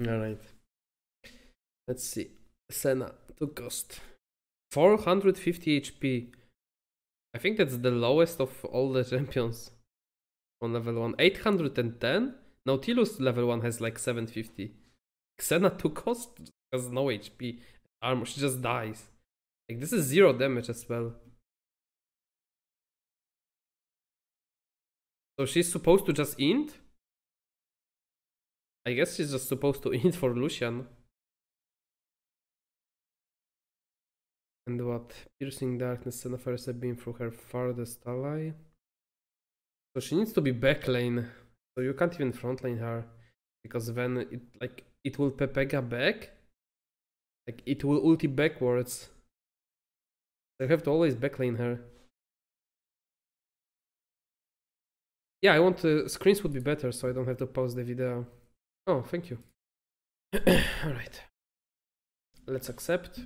Alright. Let's see. Senna to cost 450 HP. I think that's the lowest of all the champions on level 1. 810? Nautilus level 1 has like 750. Senna to cost has no HP. Armor, she just dies. Like, this is 0 damage as well. So she's supposed to just int? I guess she's just supposed to int for Lucian. And what? Piercing Darkness, Senna fires a beam through her farthest ally. So she needs to be back-lane. So you can't even front-lane her. Because then it will Pepega back. Like, it will ulti backwards. I have to always backlane her. Yeah, I want screens would be better so I don't have to pause the video. Oh, thank you. Alright. Let's accept.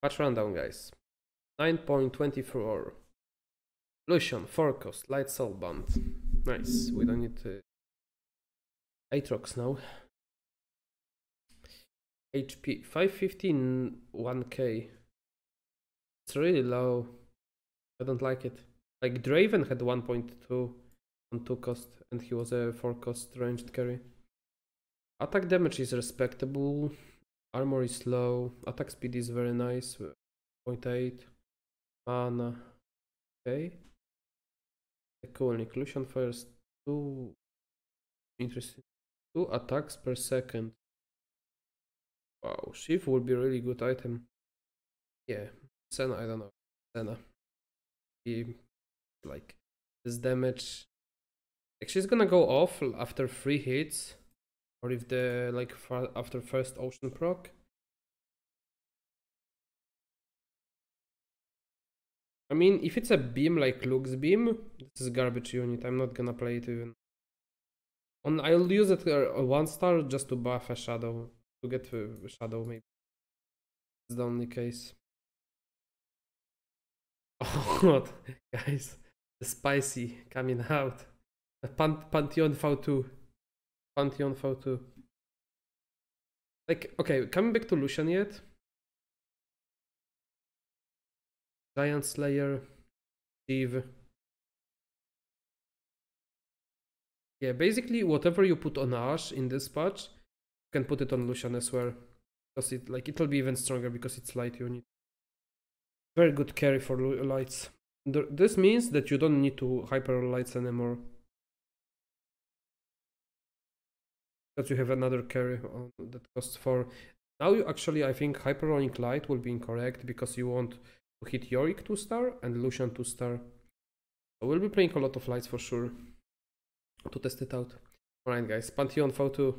Patch rundown, guys. 9.24. Lucian, 4 cost, Light Soul Band. Nice. We don't need to. Aatrox now. HP 550, 1k. It's really low. I don't like it. Like Draven had 1.2 on 2 cost and he was a 4 cost ranged carry. Attack damage is respectable. Armor is low. Attack speed is very nice. 0.8. Mana. Okay. Cool. Lucian fires 2. Interesting. 2 attacks per second. Wow, Shiv would be a really good item. Yeah, Senna, I don't know. Senna. He, like, this damage. Like, she's gonna go off after 3 hits. Or if the, like, after first ocean proc. I mean, if it's a beam like Luke's beam, this is garbage unit. I'm not gonna play it even. I'll use it 1 star just to buff a shadow. To get a shadow, maybe. It's the only case. Oh, what? Guys, the spicy coming out. The Pantheon V2. Pantheon V2. Like, okay, coming back to Lucian yet. Giant Slayer. Steve. Yeah, basically whatever you put on Ash in this patch, you can put it on Lucian as well. Because it'll be even stronger because it's light unit. Very good carry for lights. This means that you don't need to hyper lights anymore. Because you have another carry that costs 4. Now you actually, I think hyperonic light will be incorrect because you want to hit Yorick 2 star and Lucian 2 star. So we'll be playing a lot of lights for sure to test it out. Alright guys, Pantheon V2.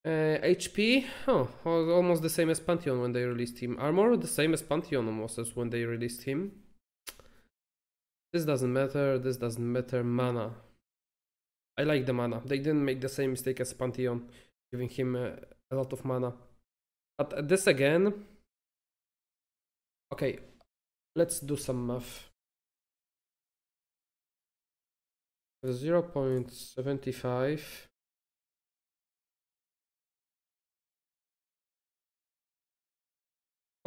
HP, almost the same as Pantheon when they released him. Armor, the same as Pantheon almost as when they released him. This doesn't matter, this doesn't matter. Mana. I like the mana. They didn't make the same mistake as Pantheon, giving him a lot of mana. But this again... Okay, let's do some math. 0.75...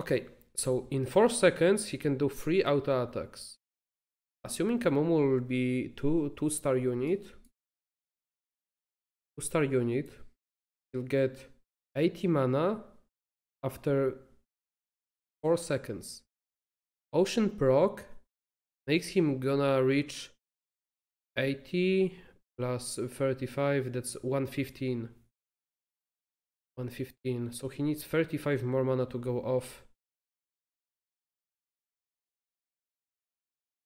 Okay, so in 4 seconds he can do 3 auto attacks. Assuming Kamomo will be 2 star unit. 2 star unit. He'll get 80 mana after 4 seconds. Ocean proc makes him gonna reach 80 plus 35, that's 115. 115, so he needs 35 more mana to go off.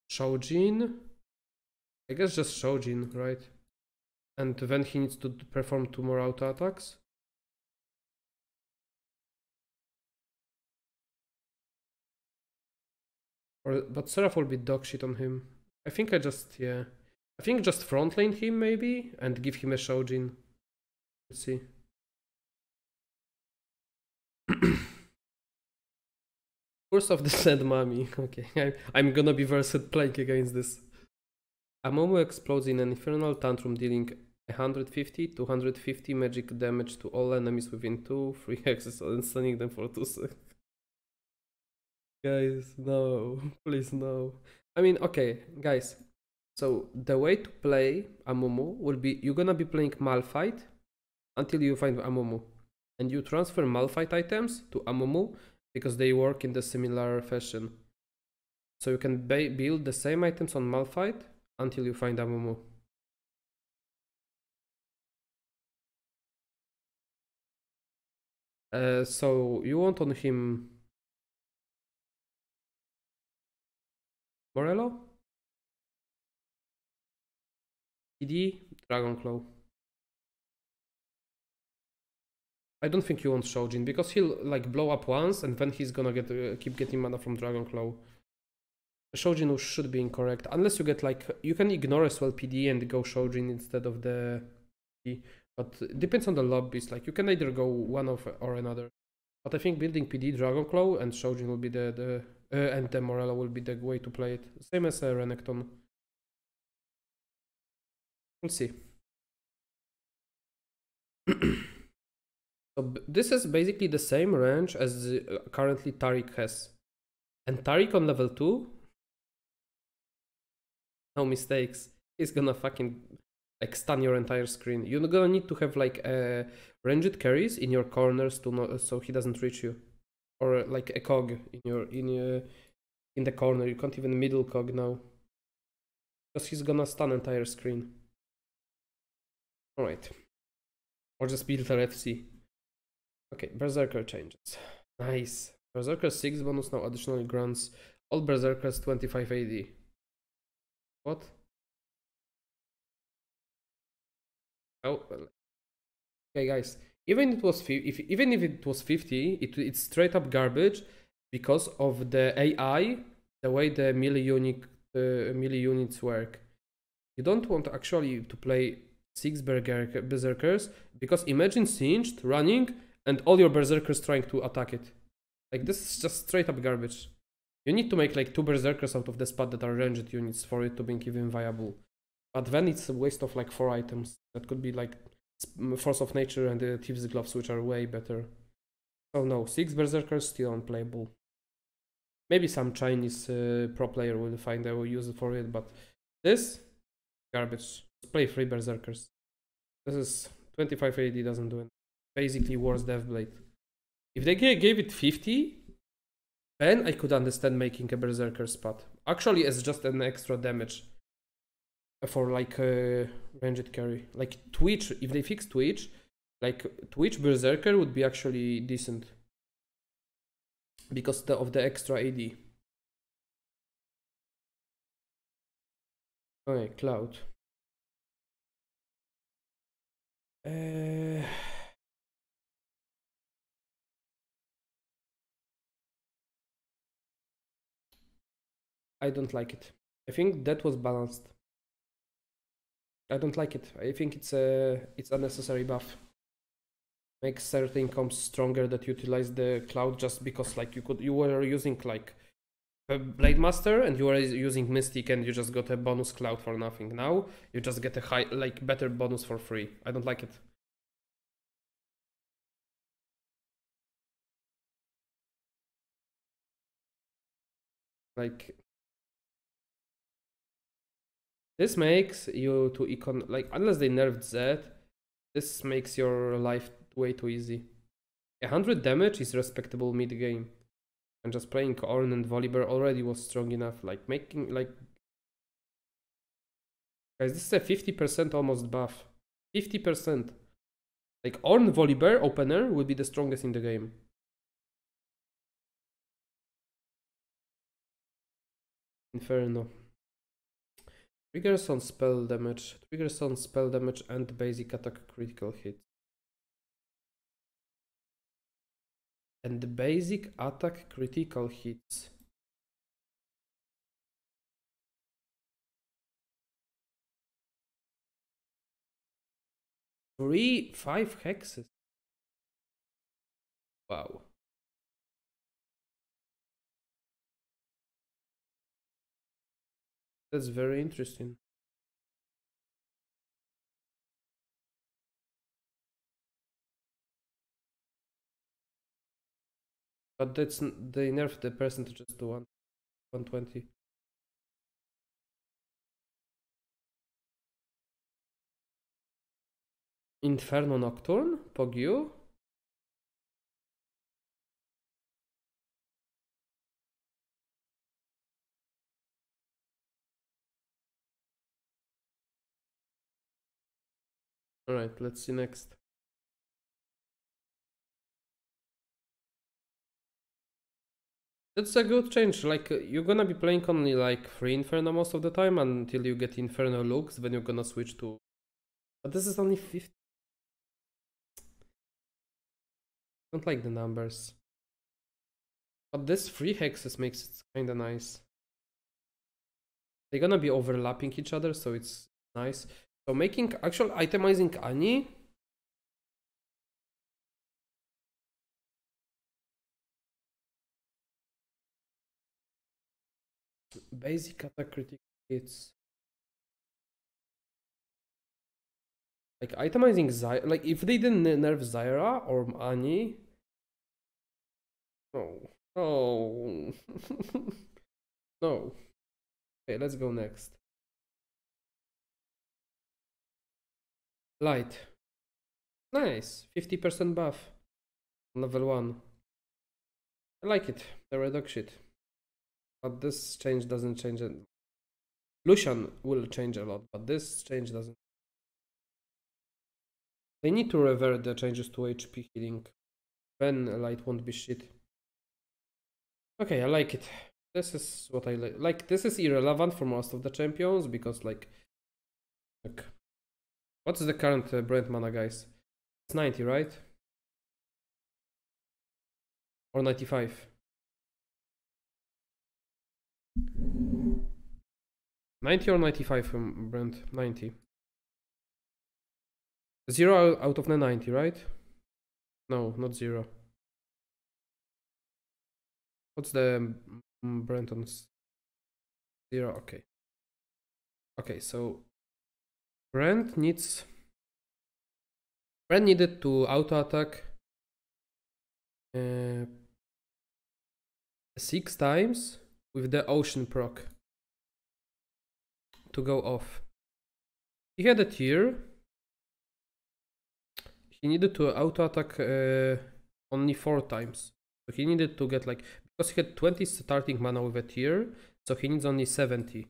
Shojin? I guess just Shojin, right? And then he needs to perform 2 more auto attacks. But Seraph will be dog shit on him. I think I just front lane him maybe and give him a Shojin. Let's see. Curse of the Sand Mummy. Okay, I'm gonna be versed playing against this. Amomo explodes in an infernal tantrum, dealing 150, 250 magic damage to all enemies within 2, 3 hexes and stunning them for 2 seconds. Guys, no, please no. I mean, okay, guys. So the way to play Amumu will be you're gonna be playing Malphite until you find Amumu. And you transfer Malphite items to Amumu because they work in the similar fashion. So you can build the same items on Malphite until you find Amumu. So you want on him Morello? PD, Dragon Claw. I don't think you want Shojin because he'll like blow up once and then he's gonna keep getting mana from Dragon Claw. Shojin should be incorrect unless you get like you can ignore as well PD and go Shojin instead of the PD. But it depends on the lobbies. Like you can either go one of or another. But I think building PD, Dragon Claw, and Shojin will be and the Morello will be the way to play it. Same as Renekton. We'll see. So this is basically the same range as currently Tariq has. And Tariq on level 2, no mistakes, he's gonna fucking like stun your entire screen. You're gonna need to have like ranged carries in your corners to not, so he doesn't reach you. Or like a cog in the corner. You can't even middle cog now. Because he's gonna stun entire screen. Alright. Or just build a FC. Okay, Berserker changes. Nice. Berserker 6 bonus now additionally grants all Berserkers 25 AD. What? Oh, well. Okay, guys. Even if it was 50, it's straight up garbage because of the AI, the way the melee units work. You don't want actually to play 6 Berserkers because imagine Singed running and all your Berserkers trying to attack it. Like this is just straight up garbage. You need to make like 2 Berserkers out of the spot that are ranged units for it to be even viable. But then it's a waste of like 4 items. That could be like Force of Nature and the Thief's Gloves, which are way better. So no, 6 Berserkers still unplayable. Maybe some Chinese pro player will find a use for it, but this garbage. Let's play 3 Berserkers. This is 25 AD doesn't do it. Basically worse Deathblade. If they gave it 50, then I could understand making a Berserker spot. Actually, as just an extra damage for like ranged carry. Like Twitch, if they fix Twitch, like Twitch Berserker would be actually decent. Because of the extra AD. Okay, Cloud. I don't like it. I think that was balanced. I don't like it. I think it's unnecessary buff. Makes certain comps stronger that utilize the cloud just because like you were using like a Blade Master and you were using Mystic and you just got a bonus cloud for nothing. Now you just get a better bonus for free. I don't like it. Like this makes you to econ like unless they nerfed Z, this makes your life way too easy. 100 damage is respectable mid game. And just playing Ornn and Volibear already was strong enough. Like making like guys, this is a 50% almost buff. 50%. Like Ornn Volibear opener will be the strongest in the game. Inferno. Triggers on spell damage. Triggers on spell damage and basic attack critical hit. And the basic attack critical hits. 5 hexes. Wow. That's very interesting. But that's they nerfed the percentages to 120. Inferno Nocturne? Pogyu? Alright, let's see next. That's a good change. Like, you're gonna be playing only like 3 Inferno most of the time until you get Inferno looks, then you're gonna switch to... But this is only 50. Don't like the numbers. But this 3 hexes makes it kinda nice. They're gonna be overlapping each other, so it's nice. So making actual itemizing Ani. Basic attack critical hits. Like itemizing Zyra, like if they didn't nerf Zyra or Ani. No. No. No. Okay, let's go next. Light. Nice. 50% buff. Level 1. I like it. The red dog shit. But this change doesn't change it. Lucian will change a lot, but this change doesn't. They need to revert the changes to HP healing. Then light won't be shit. Okay, I like it. This is what I like. Like, this is irrelevant for most of the champions because, like, look. What's the current brand mana, guys? It's 90, right? Or 95? 90 or 95 from brand? 90. 0 out of the 90, right? No, not 0. What's the brand on 0? Okay. Okay, so Brand needed to auto attack 6 times with the ocean proc to go off. He had a tier. He needed to auto attack only 4 times. So he needed to get like, because he had 20 starting mana with a tier, so he needs only 70.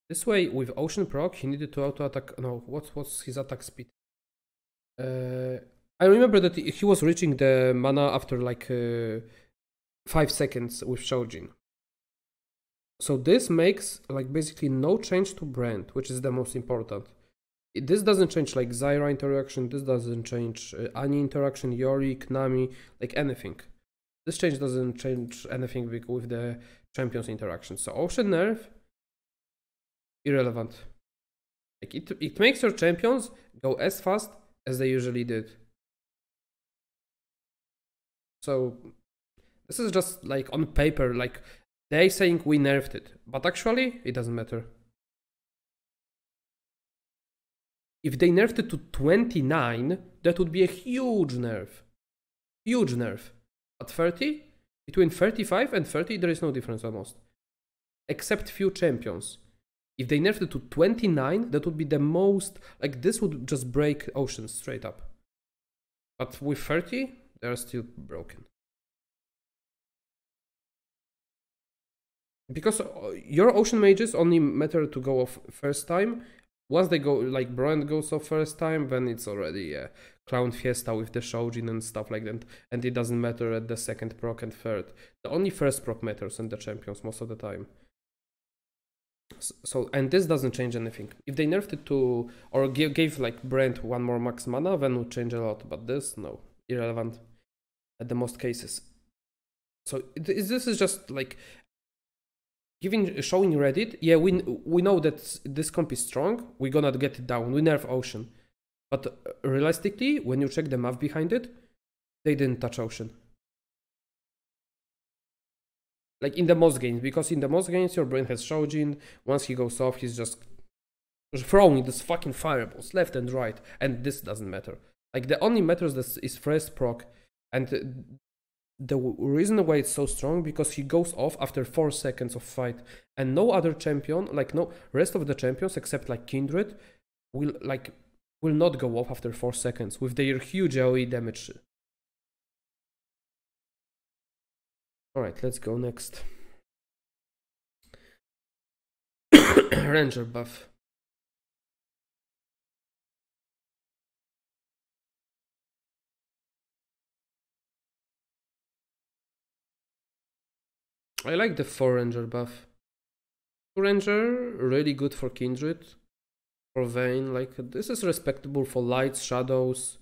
This way, with Ocean proc, he needed to auto-attack... No, what's his attack speed? I remember that he was reaching the mana after like 5 seconds with Shoujin. So this makes like basically no change to brand, which is the most important. This doesn't change like Zyra interaction, this doesn't change Ani interaction, Yorick, Nami, like anything. This change doesn't change anything with the champions interaction. So Ocean nerf, irrelevant. Like it makes your champions go as fast as they usually did. So this is just like on paper, like they saying we nerfed it, but actually it doesn't matter. If they nerfed it to 29, that would be a huge nerf. Huge nerf. At 30, between 35 and 30, there is no difference almost. Except few champions. If they nerfed it to 29, that would be the most... Like, this would just break Ocean straight up. But with 30, they're still broken. Because your Ocean mages only matter to go off first time. Once they go, like, Brand goes off first time, then it's already a Clown Fiesta with the Shoujin and stuff like that. And it doesn't matter at the second proc and third. The only first proc matters in the champions most of the time. So, and this doesn't change anything. If they nerfed it to, or gave like Brand 1 more max mana, then would change a lot. But this, no, irrelevant at the most cases. So this is just like showing Reddit. Yeah, we know that this comp is strong. We're gonna get it down. We nerf Ocean, but realistically, when you check the math behind it, they didn't touch Ocean. Like in the most games, because in the most games your brain has Shoujin. Once he goes off, he's just throwing these fucking fireballs left and right, and this doesn't matter. Like the only matters is first proc, and the reason why it's so strong, because he goes off after 4 seconds of fight, and no other champion, like no rest of the champions except like Kindred, will not go off after 4 seconds with their huge AoE damage. Alright, let's go next. Ranger buff. I like the 4 Ranger buff. 2 Ranger, really good for Kindred. For Vayne, like this is respectable for lights, shadows,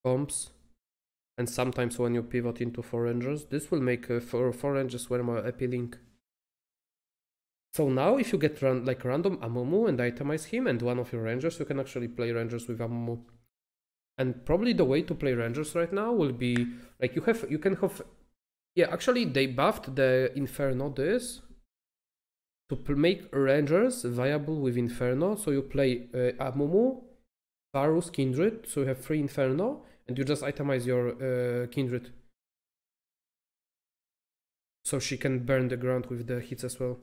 comps. And sometimes when you pivot into 4 Rangers, this will make 4 Rangers way more appealing. So now if you get random Amumu and itemize him and one of your Rangers, you can actually play Rangers with Amumu. And probably the way to play Rangers right now will be like you can have, yeah, actually they buffed the Inferno this to make Rangers viable with Inferno. So you play Amumu, Varus, Kindred, so you have 3 Inferno, and you just itemize your Kindred. So she can burn the ground with the hits as well.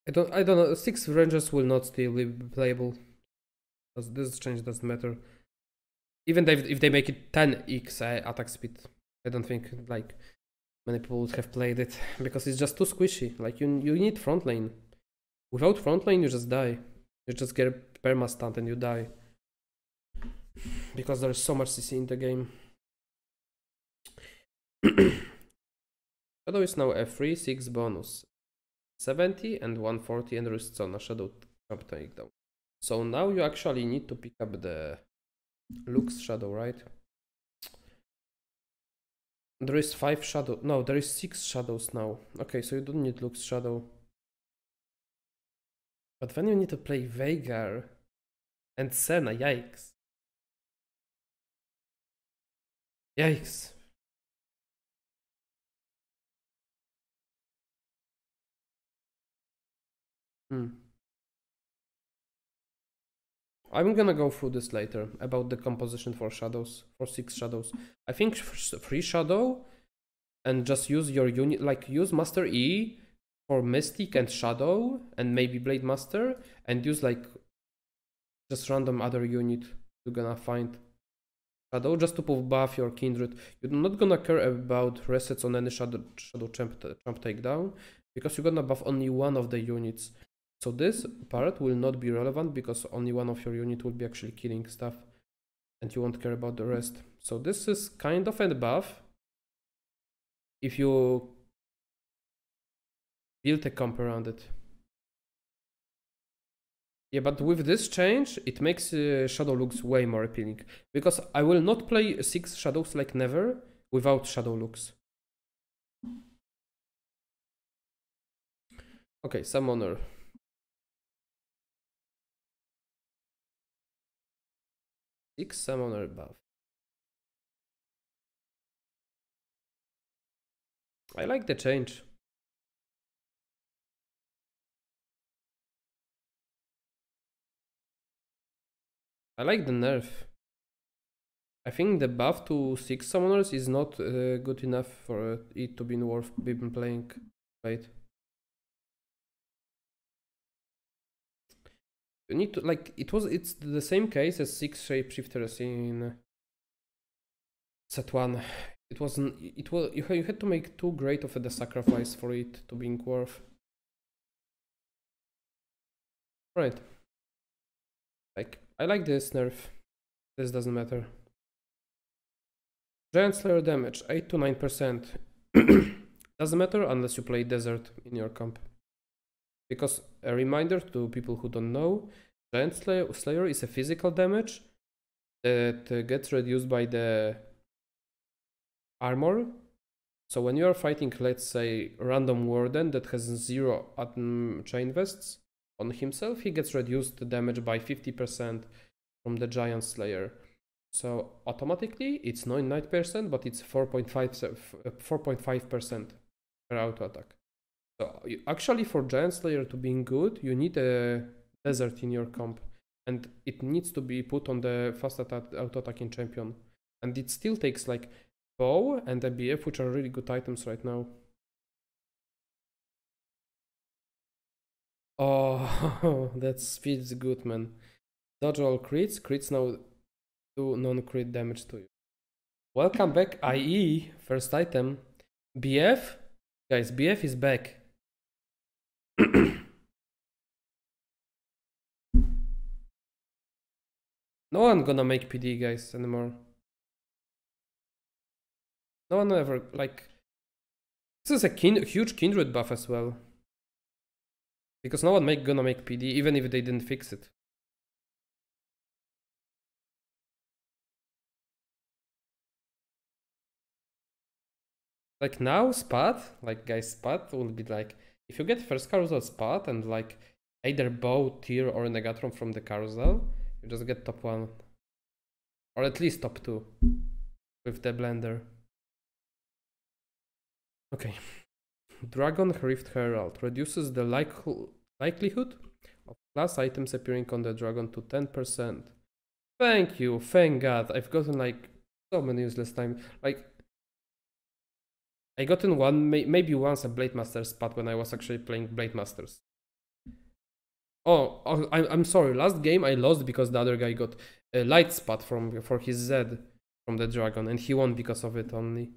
I don't know, 6 Rangers will not still be playable. This change doesn't matter. Even if they make it 10x attack speed, I don't think like many people would have played it, because it's just too squishy. Like you need front lane. Without front lane you just die. You just get perma stunned and you die. Because there's so much CC in the game. Shadow is now a 3/6 bonus. 70 and 140 and rests on a shadow trap takedown. So now you actually need to pick up the Lux shadow, right? There is 5 shadow. No, there is 6 shadows now. Okay, so you don't need Lux shadow. But then you need to play Veigar and Senna. Yikes. Yikes. I'm gonna go through this later about the composition for shadows, for 6 shadows. I think 3 shadow and just use your unit, like use Master E for Mystic and Shadow and maybe Blade Master, and use like just random other unit you're gonna find. Shadow just to buff your Kindred. You're not gonna care about resets on any shadow champ takedown, because you're gonna buff only one of the units. So this part will not be relevant because only one of your unit will be actually killing stuff and you won't care about the rest. So this is kind of a buff if you build a comp around it. Yeah, but with this change, it makes Shadow looks way more appealing, because I will not play 6 Shadows like never without Shadow looks. Okay, Summoner. Summoner buff. I like the change. I like the nerf. I think the buff to 6 summoners is not good enough for it to be worth even playing. Right? You need to like it's the same case as 6 shapeshifters in set 1. You had to make too great of a sacrifice for it to be worth. Right. Like I like this nerf. This doesn't matter. Giant Slayer damage 8 to 9%. Doesn't matter unless you play Desert in your comp. Because a reminder to people who don't know, Giant Slayer is a physical damage that gets reduced by the armor. So when you are fighting, let's say, random warden that has 0 chain vests on himself, he gets reduced the damage by 50% from the Giant Slayer. So automatically it's not 9%, but it's 4.5% per auto attack. So actually for Giant Slayer to be good, you need a Desert in your comp, and it needs to be put on the fast auto attacking champion. And it still takes like bow and a BF, which are really good items right now. Oh, that feels good, man. Dodge all crits. Crits now do non-crit damage to you. Welcome back, IE. First item. BF? Guys, BF is back. No one gonna make PD, guys, anymore. No one ever, like... This is a huge Kindred buff as well. Because no one gonna make PD, even if they didn't fix it. Like now, Spot, like guys, Spot will be like, if you get first carousel Spot and like either bow, tier, or Negatron from the carousel, you just get top 1. Or at least top 2 with the blender. Okay. Dragon Rift Herald reduces the likelihood of class items appearing on the dragon to 10%. Thank you, thank God. I've gotten like so many useless time. Like, I gotten one, maybe once a Blade Master spot when I was actually playing Blade Masters. Oh, I'm sorry. Last game I lost because the other guy got a light spot for his Z from the dragon, and he won because of it only.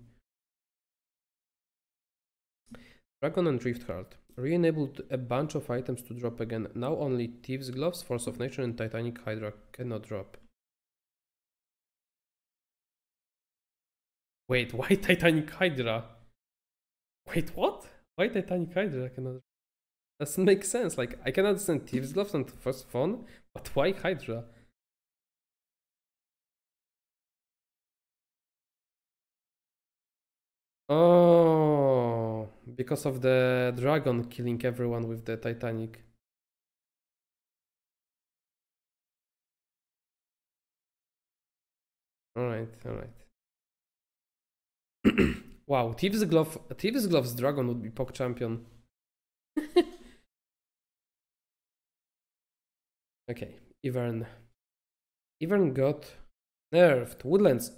Dragon and Rift Heart re-enabled a bunch of items to drop again. Now only Thieves' Gloves, Force of Nature, and Titanic Hydra cannot drop. Wait, why Titanic Hydra? Wait, what? Why Titanic Hydra cannot? Doesn't make sense. Like, I can understand Thieves' Gloves and First Phone, but why Hydra? Oh, because of the dragon killing everyone with the Titanic. Alright, alright. Wow, Thieves' Gloves dragon would be POC champion. Okay, Ivern. Ivern got nerfed. Woodlands.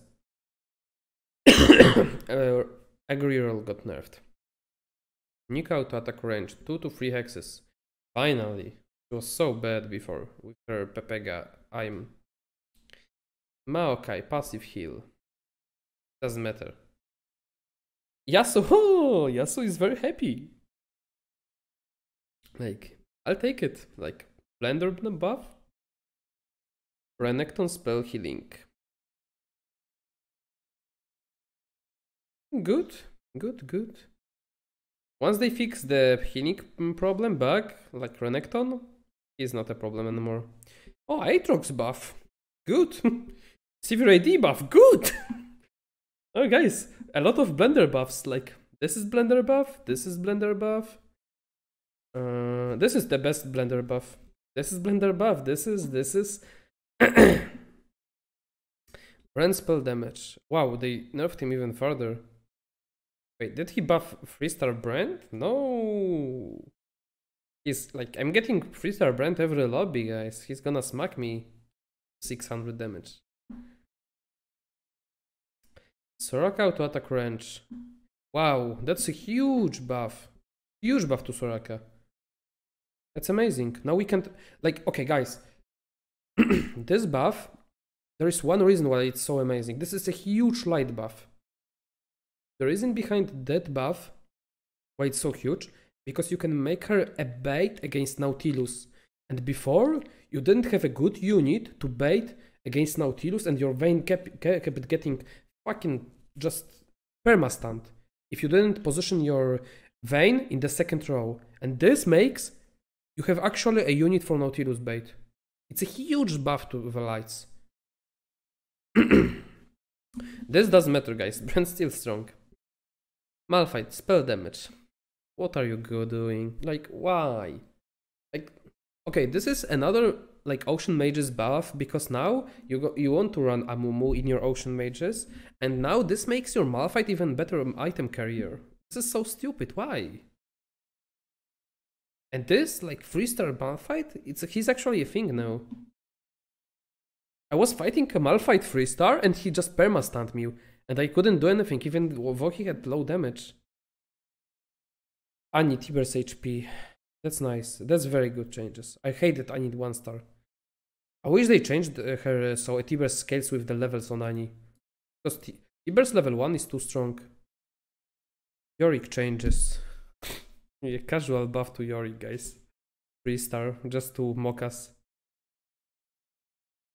Agriral got nerfed. Nuke out attack range, 2 to 3 hexes. Finally. It was so bad before with her Pepega. I'm Maokai, passive heal. Doesn't matter. Yasuo! Yasuo is very happy. Like, I'll take it. Like, Blender buff. Renekton spell healing. Good, good, good. Once they fix the healing problem bug, like Renekton, is not a problem anymore. Oh, Aatrox buff. Good. Severe AD buff. Good. Oh, guys, a lot of Blender buffs. Like, this is Blender buff. This is Blender buff. This is the best Blender buff. This is Blender buff. This is. Brand spell damage. Wow, they nerfed him even further. Wait, did he buff 3-star Brand? No. He's like, I'm getting 3-star Brand every lobby, guys. He's gonna smack me 600 damage. Soraka to attack range. Wow, that's a huge buff. Huge buff to Soraka. That's amazing. Now we can't, like, okay, guys. This buff, there is one reason why it's so amazing. This is a huge light buff. The reason behind that buff, why it's so huge, because you can make her a bait against Nautilus. And before, you didn't have a good unit to bait against Nautilus, and your Vayne kept getting fucking just perma-stunned if you didn't position your Vayne in the second row. And this makes you have actually a unit for Nautilus bait. It's a huge buff to the lights. This doesn't matter, guys. Brand's still strong. Malphite, spell damage. What are you doing? Like, why? Like, okay, this is another like Ocean Mages buff, because now you want to run Amumu in your Ocean Mages, and now this makes your Malphite even better item carrier. This is so stupid. Why? And this, like, 3-star Malphite, he's actually a thing now. I was fighting a Malphite 3-star and he just perma-stunned me. And I couldn't do anything, even though he had low damage. Annie, Tiber's HP. That's nice. That's very good changes. I hated Annie 1-star. I wish they changed her so Tiber scales with the levels on Annie. Because Tiber's level 1 is too strong. Yorick changes. Yeah, casual buff to Yorick, guys. 3-star, just to mock us.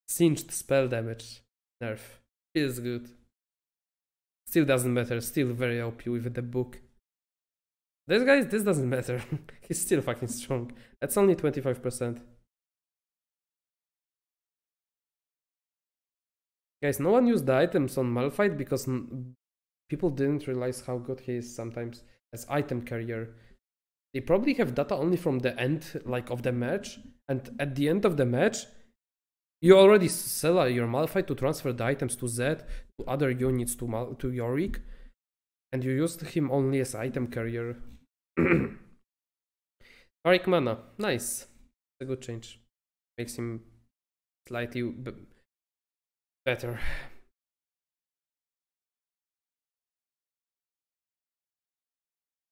Singed spell damage. Nerf. Feels good. Still doesn't matter. Still very OP with the book. This guy, this doesn't matter. He's still fucking strong. That's only 25%. Guys, no one used the items on Malphite because people didn't realize how good he is sometimes as item carrier. They probably have data only from the end, like, of the match, and at the end of the match, you already sell your Malphite to transfer the items to Zed, to other units, to Yorick, and you used him only as item carrier. Yorick mana, nice. It's a good change. Makes him slightly better.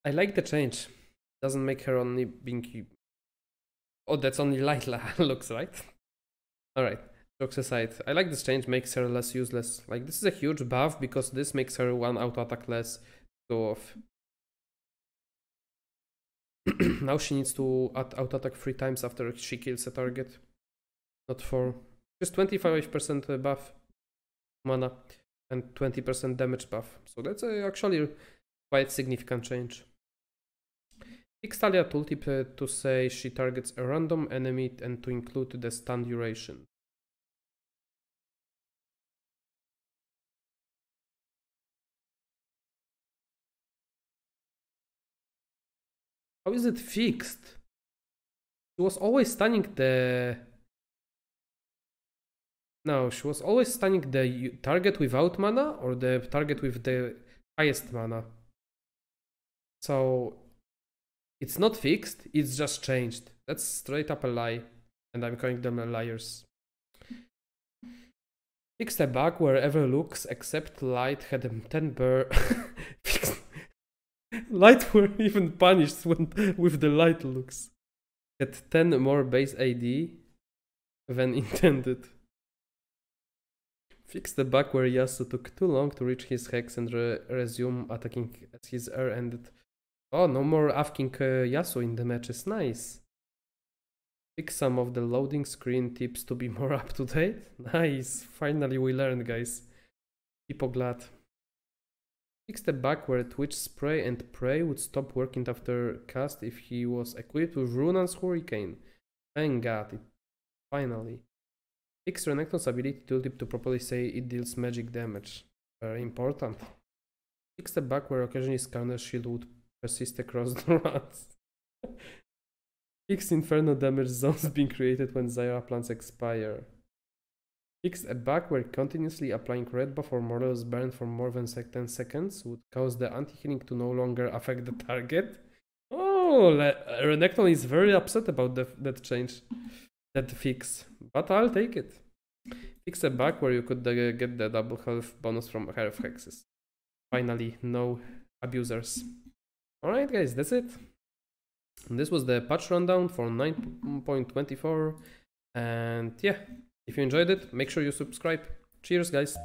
I like the change. Doesn't make her only being... Oh, that's only light looks, right? Alright, jokes aside. I like this change, makes her less useless. Like, this is a huge buff because this makes her one auto attack less go off. Now she needs to auto attack 3 times after she kills a target. Not 4. Just 25% buff mana and 20% damage buff. So that's actually quite significant change. Fix Talia tooltip to say she targets a random enemy and to include the stun duration. How is it fixed? She was always stunning the... No, she was always stunning the target without mana or the target with the highest mana. So it's not fixed, it's just changed. That's straight up a lie. And I'm calling them liars. Fix the bug wherever looks except light had a 10 burr. Light were even punished with the light looks. Had 10 more base AD than intended. Fix the bug where Yasuo took too long to reach his hex and resume attacking as his air ended. Oh, no more asking Yasuo in the matches, nice. Fix some of the loading screen tips to be more up to date. Nice, finally we learned, guys. People glad. Fix the bug where Twitch spray and pray would stop working after cast if he was equipped with Runan's Hurricane. Thank God, finally. Fix Renekton's ability tooltip to properly say it deals magic damage. Very important. Fix the bug where occasionally Skarner's shield would persist across the runs. Fix Inferno damage zones being created when Zyra plants expire. Fix a bug where continuously applying red buff or Morel's burn for more than 10 seconds would cause the anti-healing to no longer affect the target. Oh, Renekton is very upset about that change, that fix, but I'll take it. Fix a bug where you could get the double health bonus from health hexes. Finally, no abusers. Alright guys, that's it. And this was the patch rundown for 9.24, and yeah, if you enjoyed it, make sure you subscribe. Cheers guys!